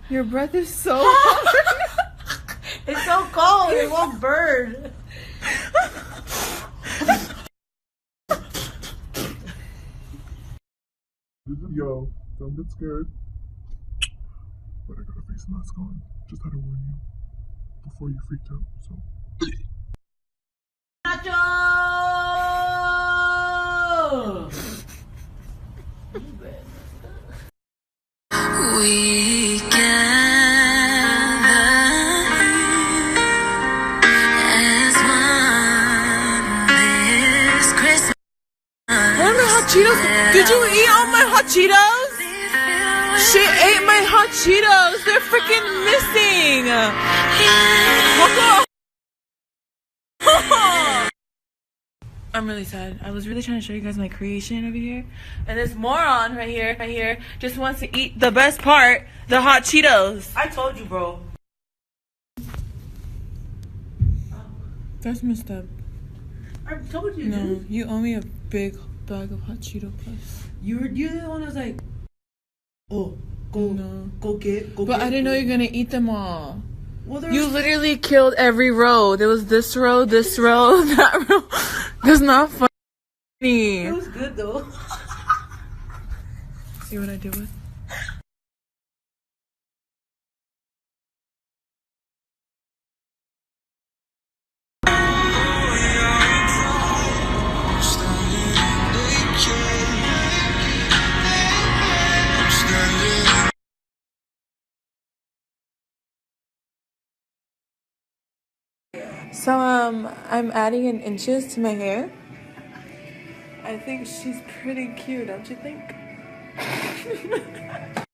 Your breath is so hot. It's so cold. It won't burn. Yo, don't get scared. But I got a face mask on. Just had to warn you before you freaked out. So. Nacho! We gather as one this Christmas. Where are my hot Cheetos? Did you eat all my hot Cheetos? She ate my hot Cheetos. They're freaking missing. I'm really sad. I was really trying to show you guys my creation over here. And this moron right here, just wants to eat the best part, the hot Cheetos. I told you, bro. That's messed up. I told you, No, dude. you owe me a big bag of hot Cheeto Puffs. You're the one that was like, oh, go get. But I didn't know you're gonna eat them all. Well, You literally killed every row. There was this row, that row. That's not funny. It was good though. See what I did with? So I'm adding in inches to my hair. I think she's pretty cute, don't you think?